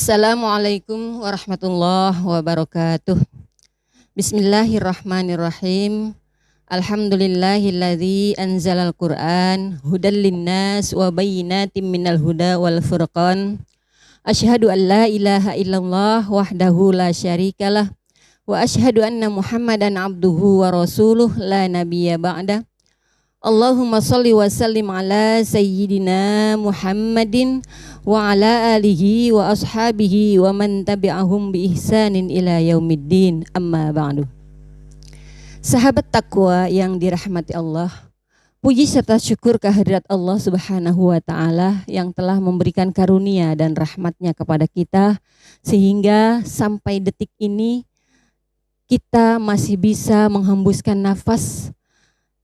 Assalamualaikum warahmatullahi wabarakatuh. Bismillahirrahmanirrahim. Alhamdulillahilladzi anzalal Qur'an hudal linnas wa bayyinatin minal huda wal furqan. Asyhadu an la ilaha illallah wahdahu la syarikalah wa asyhadu anna Muhammadan abduhu wa rasuluh la nabiyya ba'da. Allahumma salli wa sallim ala sayyidina Muhammadin wa ala alihi wa ashabihi wa man tabi'ahum bi ihsanin ila yaumiddin, amma ba'du. Sahabat takwa yang dirahmati Allah, puji serta syukur kehadirat Allah Subhanahu wa ta'ala yang telah memberikan karunia dan rahmatnya kepada kita sehingga sampai detik ini kita masih bisa menghembuskan nafas,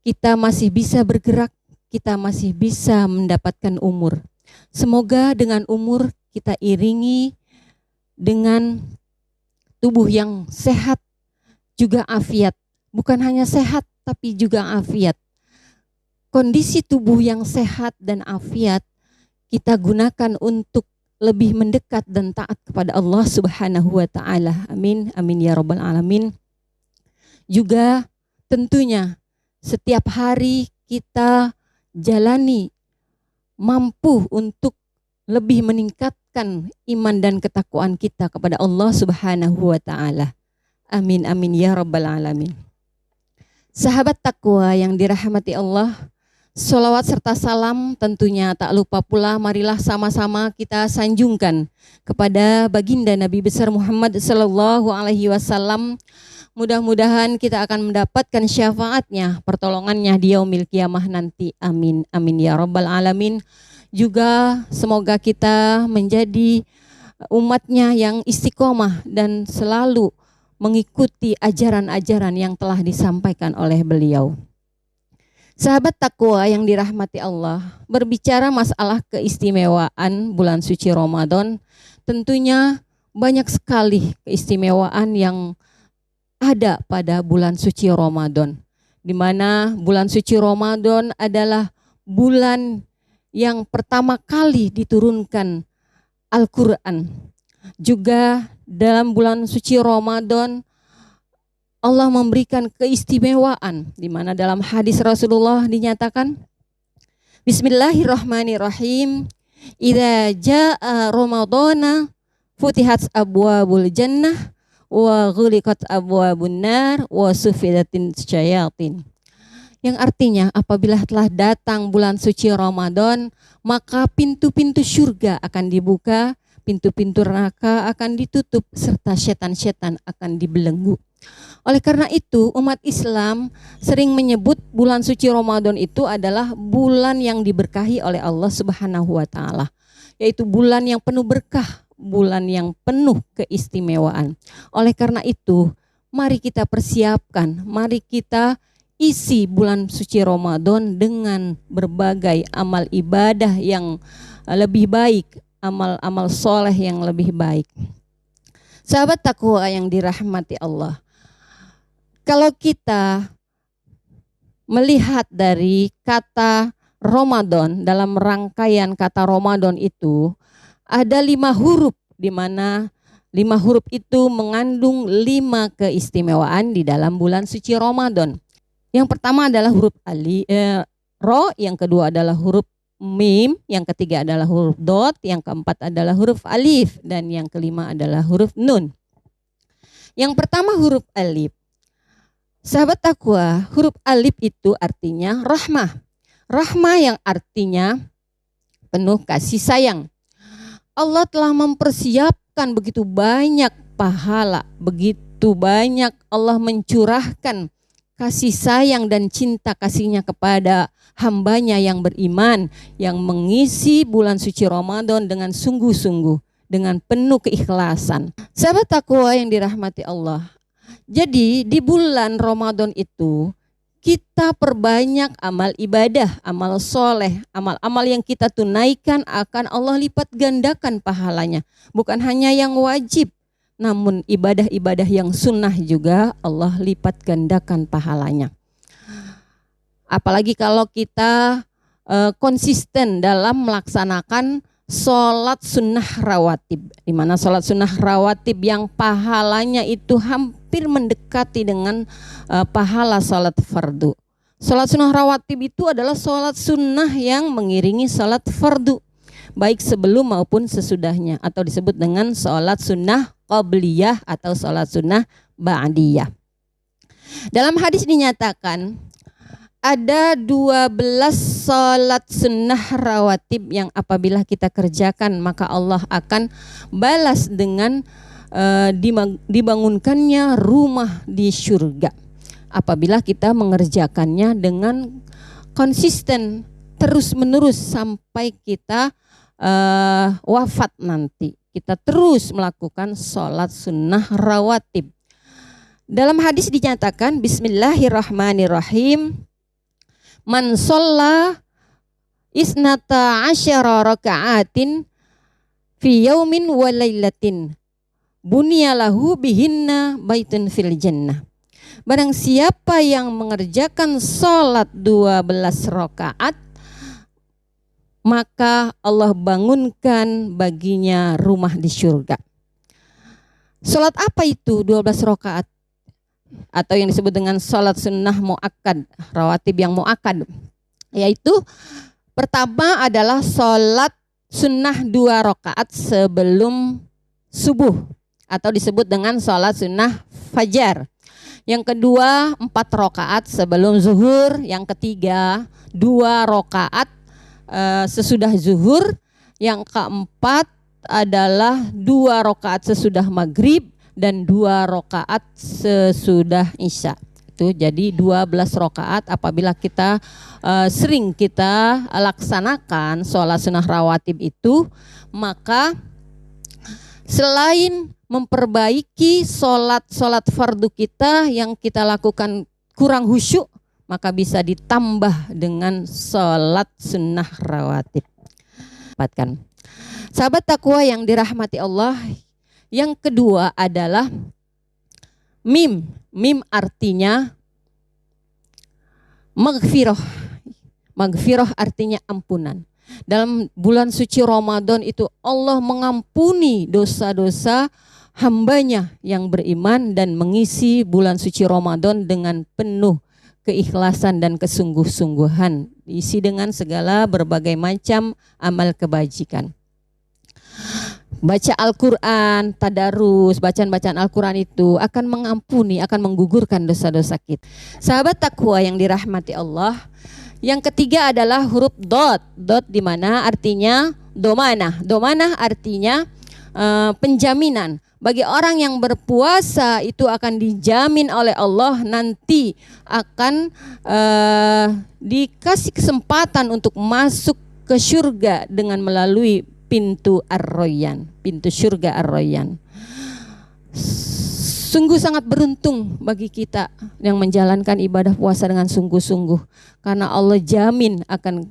kita masih bisa bergerak, kita masih bisa mendapatkan umur. Semoga dengan umur kita iringi dengan tubuh yang sehat, juga afiat. Bukan hanya sehat, tapi juga afiat. Kondisi tubuh yang sehat dan afiat kita gunakan untuk lebih mendekat dan taat kepada Allah Subhanahu wa ta'ala. Amin, amin ya rabbal alamin. Juga tentunya setiap hari kita jalani mampu untuk lebih meningkatkan iman dan ketakwaan kita kepada Allah Subhanahu wa ta'ala. Amin amin ya rabbal alamin. Sahabat takwa yang dirahmati Allah, sholawat serta salam tentunya tak lupa pula marilah sama-sama kita sanjungkan kepada baginda Nabi besar Muhammad sallallahu alaihi wasallam. Mudah-mudahan kita akan mendapatkan syafaatnya, pertolongannya di yaumil qiyamah nanti. Amin, amin ya rabbal alamin. Juga semoga kita menjadi umatnya yang istiqomah dan selalu mengikuti ajaran-ajaran yang telah disampaikan oleh beliau. Sahabat takwa yang dirahmati Allah, berbicara masalah keistimewaan bulan suci Ramadan, tentunya banyak sekali keistimewaan yang ada pada bulan suci Ramadan, di mana bulan suci Ramadan adalah bulan yang pertama kali diturunkan Al-Quran. Juga dalam bulan suci Ramadan Allah memberikan keistimewaan, di mana dalam hadis Rasulullah dinyatakan, Bismillahirrahmanirrahim, idza jaa Ramadana futihat abwabul jannah wa ghuliqat abwabun nar wa sufidatin syayatin. Yang artinya apabila telah datang bulan suci Ramadan, maka pintu-pintu surga akan dibuka, pintu-pintu neraka akan ditutup, serta setan-setan akan dibelenggu. Oleh karena itu umat Islam sering menyebut bulan suci Ramadan itu adalah bulan yang diberkahi oleh Allah Subhanahu wa ta'ala, yaitu bulan yang penuh berkah, bulan yang penuh keistimewaan. Oleh karena itu, mari kita persiapkan, mari kita isi bulan suci Ramadan dengan berbagai amal ibadah yang lebih baik, amal-amal soleh yang lebih baik. Sahabat takwa yang dirahmati Allah, kalau kita melihat dari kata Ramadan, dalam rangkaian kata Ramadan itu ada 5 huruf, di mana 5 huruf itu mengandung 5 keistimewaan di dalam bulan suci Ramadan. Yang pertama adalah huruf ro, yang kedua adalah huruf mim, yang ketiga adalah huruf dot, yang keempat adalah huruf alif, dan yang kelima adalah huruf nun. Yang pertama huruf alif. Sahabat takwa, huruf alif itu artinya rahmah. Rahmah yang artinya penuh kasih sayang. Allah telah mempersiapkan begitu banyak pahala, begitu banyak Allah mencurahkan kasih sayang dan cinta kasihnya kepada hambanya yang beriman, yang mengisi bulan suci Ramadan dengan sungguh-sungguh, dengan penuh keikhlasan. Sahabat takwa yang dirahmati Allah, jadi di bulan Ramadan itu kita perbanyak amal ibadah, amal soleh, amal-amal yang kita tunaikan akan Allah lipat gandakan pahalanya. Bukan hanya yang wajib, namun ibadah-ibadah yang sunnah juga Allah lipat gandakan pahalanya. Apalagi kalau kita konsisten dalam melaksanakan sholat sunnah rawatib, di mana sholat sunnah rawatib yang pahalanya itu hampir mendekati dengan pahala sholat fardu. Sholat sunnah rawatib itu adalah sholat sunnah yang mengiringi sholat fardu, baik sebelum maupun sesudahnya, atau disebut dengan sholat sunnah qabliyah atau sholat sunnah ba'diyah. Dalam hadis dinyatakan ada 12 sholat sunnah rawatib yang apabila kita kerjakan maka Allah akan balas dengan dibangunkannya rumah di surga. Apabila kita mengerjakannya dengan konsisten terus menerus sampai kita wafat nanti, kita terus melakukan sholat sunnah rawatib. Dalam hadis dinyatakan Bismillahirrahmanirrahim, man sholla isnata asyara raka'atin fi yaumin wa lailatin bunyalahu bihinna baitun fil jannah. Barang siapa yang mengerjakan sholat 12 rakaat, maka Allah bangunkan baginya rumah di surga. Sholat apa itu 12 rakaat? Atau yang disebut dengan sholat sunnah mu'akkad, rawatib yang mu'akkad, yaitu pertama adalah sholat sunnah 2 rakaat sebelum subuh atau disebut dengan sholat sunnah fajar. Yang kedua 4 rakaat sebelum zuhur. Yang ketiga 2 rakaat sesudah zuhur. Yang keempat adalah 2 rakaat sesudah maghrib dan 2 rakaat sesudah isya. Itu jadi 12 rakaat. Apabila kita sering kita laksanakan sholat sunnah rawatib itu, maka selain memperbaiki sholat fardu kita yang kita lakukan kurang khusyuk, maka bisa ditambah dengan sholat sunnah rawatib. Sahabat takwa yang dirahmati Allah, yang kedua adalah mim. Mim artinya maghfirah. Maghfirah artinya ampunan. Dalam bulan suci Ramadan itu Allah mengampuni dosa-dosa hambanya yang beriman dan mengisi bulan suci Ramadan dengan penuh keikhlasan dan kesungguh-sungguhan, diisi dengan segala berbagai macam amal kebajikan. Baca Al-Quran, tadarus, bacaan-bacaan Al-Quran itu akan mengampuni, akan menggugurkan dosa-dosa kita. Sahabat takwa yang dirahmati Allah, yang ketiga adalah huruf dot. Dot di mana artinya domanah. Domanah artinya penjaminan. Bagi orang yang berpuasa itu akan dijamin oleh Allah nanti akan dikasih kesempatan untuk masuk ke surga dengan melalui pintu Ar-Rayyan, pintu surga Ar-Rayyan. Sungguh sangat beruntung bagi kita yang menjalankan ibadah puasa dengan sungguh-sungguh, karena Allah jamin akan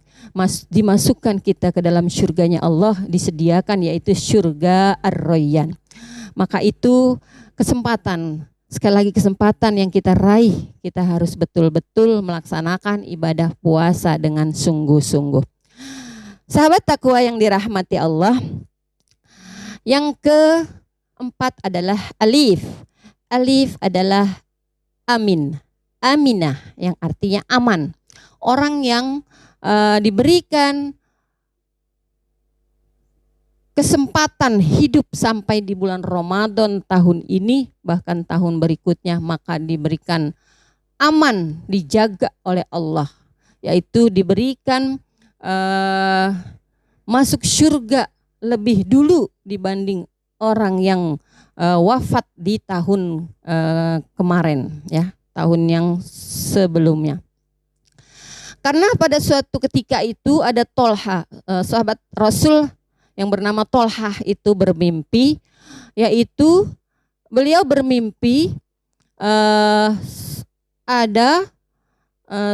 dimasukkan kita ke dalam surganya Allah, disediakan yaitu surga Ar-Rayyan. Maka itu kesempatan, sekali lagi kesempatan yang kita raih, kita harus betul-betul melaksanakan ibadah puasa dengan sungguh-sungguh. Sahabat takwa yang dirahmati Allah, yang keempat adalah alif. Alif adalah amin, aminah yang artinya aman. Orang yang diberikan kesempatan hidup sampai di bulan Ramadan tahun ini, bahkan tahun berikutnya, maka diberikan aman, dijaga oleh Allah, yaitu diberikan masuk surga lebih dulu dibanding orang yang wafat di tahun kemarin, ya, tahun yang sebelumnya. Karena pada suatu ketika itu ada Tolha, sahabat Rasul yang bernama Tolha itu bermimpi, yaitu beliau bermimpi ada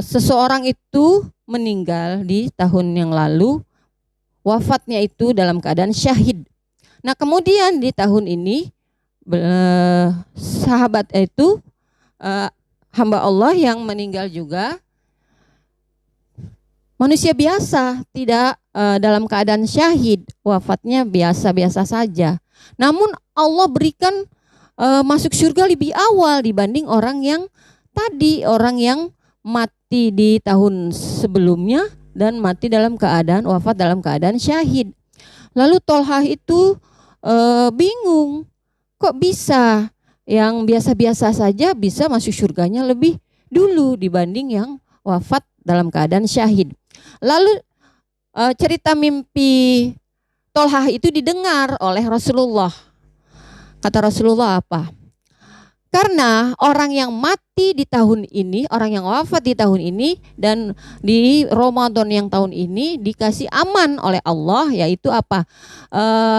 seseorang itu meninggal di tahun yang lalu, wafatnya itu dalam keadaan syahid. Nah kemudian di tahun ini sahabat itu hamba Allah yang meninggal juga manusia biasa, tidak dalam keadaan syahid, wafatnya biasa-biasa saja. Namun Allah berikan masuk surga lebih awal dibanding orang yang tadi, orang yang mati di tahun sebelumnya dan mati dalam keadaan wafat dalam keadaan syahid. Lalu Tolhah itu bingung, kok bisa yang biasa-biasa saja bisa masuk surganya lebih dulu dibanding yang wafat dalam keadaan syahid. Lalu cerita mimpi Tolhah itu didengar oleh Rasulullah. Kata Rasulullah apa? Karena orang yang mati di tahun ini, orang yang wafat di tahun ini dan di Ramadan yang tahun ini dikasih aman oleh Allah, yaitu apa?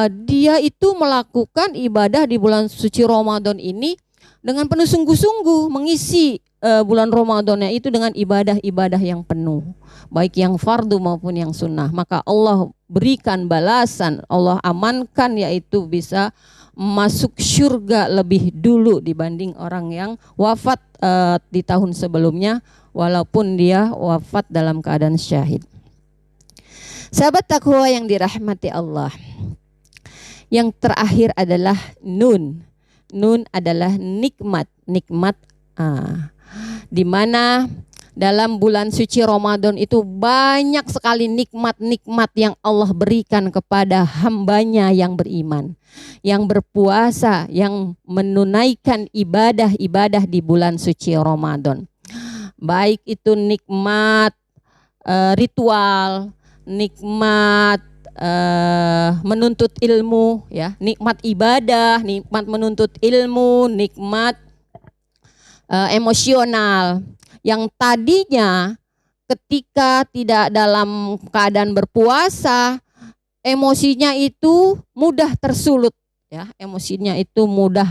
Dia itu melakukan ibadah di bulan suci Ramadan ini dengan penuh sungguh-sungguh, mengisi bulan Ramadannya itu dengan ibadah-ibadah yang penuh, baik yang fardu maupun yang sunnah. Maka Allah berikan balasan, Allah amankan, yaitu bisa masuk surga lebih dulu dibanding orang yang wafat di tahun sebelumnya, walaupun dia wafat dalam keadaan syahid. Sahabat takwa yang dirahmati Allah, yang terakhir adalah nun. Nun adalah nikmat, di mana dalam bulan suci Ramadan itu banyak sekali nikmat-nikmat yang Allah berikan kepada hambanya yang beriman, yang berpuasa, yang menunaikan ibadah-ibadah di bulan suci Ramadan. Baik itu nikmat ritual, nikmat menuntut ilmu, ya, nikmat ibadah, nikmat menuntut ilmu, nikmat emosional. Yang tadinya ketika tidak dalam keadaan berpuasa, emosinya itu mudah tersulut, ya, emosinya itu mudah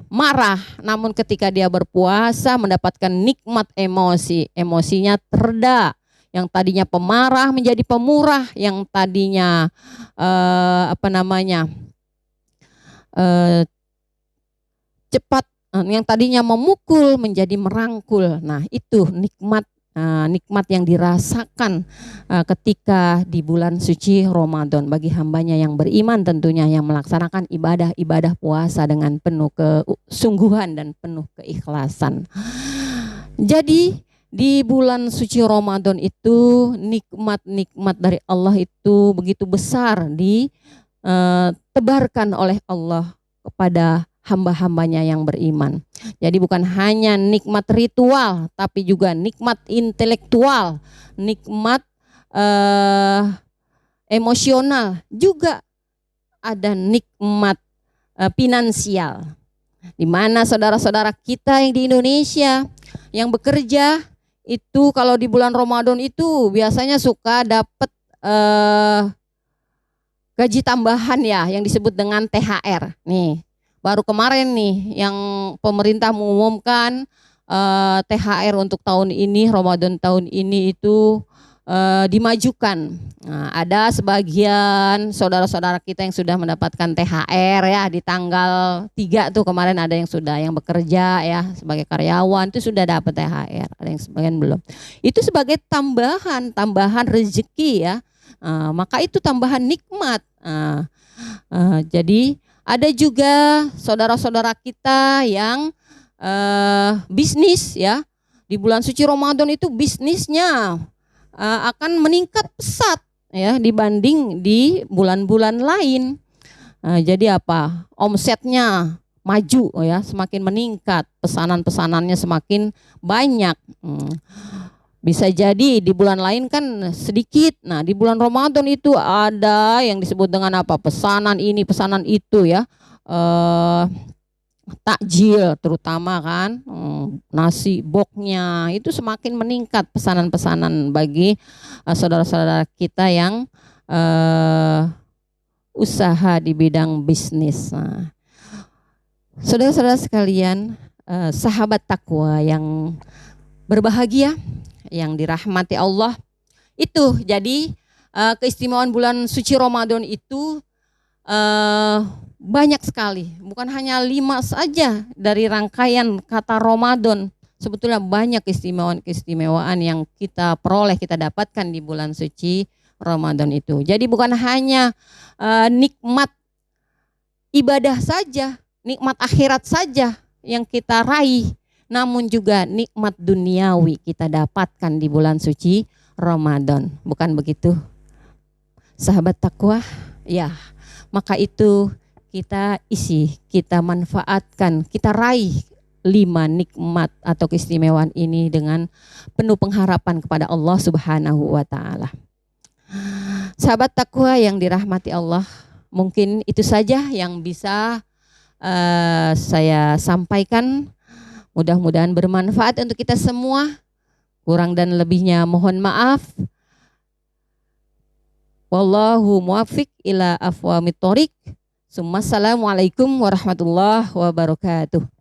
marah. Namun ketika dia berpuasa mendapatkan nikmat emosi, emosinya tereda. Yang tadinya pemarah menjadi pemurah, yang tadinya cepat, yang tadinya memukul menjadi merangkul. Nah, itu nikmat yang dirasakan ketika di bulan suci Ramadan bagi hambanya yang beriman, tentunya yang melaksanakan ibadah puasa dengan penuh kesungguhan dan penuh keikhlasan. Jadi di bulan suci Ramadan itu nikmat-nikmat dari Allah itu begitu besar ditebarkan oleh Allah kepada hamba-hambanya yang beriman. Jadi bukan hanya nikmat ritual, tapi juga nikmat intelektual, nikmat emosional, juga ada nikmat finansial. Di mana saudara-saudara kita yang di Indonesia yang bekerja itu kalau di bulan Ramadan itu biasanya suka dapat gaji tambahan, ya, yang disebut dengan THR. Nih, baru kemarin nih yang pemerintah mengumumkan THR untuk tahun ini, Ramadan tahun ini itu dimajukan. Nah, ada sebagian saudara-saudara kita yang sudah mendapatkan THR, ya, di tanggal 3 tuh kemarin ada yang sudah, yang bekerja, ya, sebagai karyawan itu sudah dapat THR, ada yang sebagian belum. Itu sebagai tambahan rezeki, ya. Maka itu tambahan nikmat. Jadi ada juga saudara-saudara kita yang bisnis, ya, di bulan suci Ramadan itu bisnisnya akan meningkat pesat, ya, dibanding di bulan-bulan lain. Jadi apa? Omsetnya maju, ya, semakin meningkat, pesanan-pesanannya semakin banyak. Bisa jadi di bulan lain kan sedikit. Nah, di bulan Ramadan itu ada yang disebut dengan apa? Pesanan ini, pesanan itu, ya. Takjil terutama kan, nasi boknya itu semakin meningkat pesanan-pesanan bagi saudara-saudara kita yang usaha di bidang bisnis. Nah, saudara-saudara sekalian, sahabat takwa yang berbahagia, yang dirahmati Allah, itu jadi keistimewaan bulan suci Ramadan itu banyak sekali, bukan hanya 5 saja dari rangkaian kata Ramadan, Sebetulnya banyak keistimewaan-keistimewaan yang kita peroleh, kita dapatkan di bulan suci Ramadan itu. Jadi bukan hanya nikmat ibadah saja, nikmat akhirat saja yang kita raih, namun juga nikmat duniawi kita dapatkan di bulan suci Ramadan. Bukan begitu, sahabat takwa? Ya, maka itu kita isi, kita manfaatkan, kita raih 5 nikmat atau keistimewaan ini dengan penuh pengharapan kepada Allah Subhanahu wa taala. Sahabat takwa yang dirahmati Allah, mungkin itu saja yang bisa saya sampaikan. Mudah-mudahan bermanfaat untuk kita semua. Kurang dan lebihnya mohon maaf. Wallahu muwaffiq ila aqwamit thoriq. Assalamualaikum warahmatullahi wabarakatuh.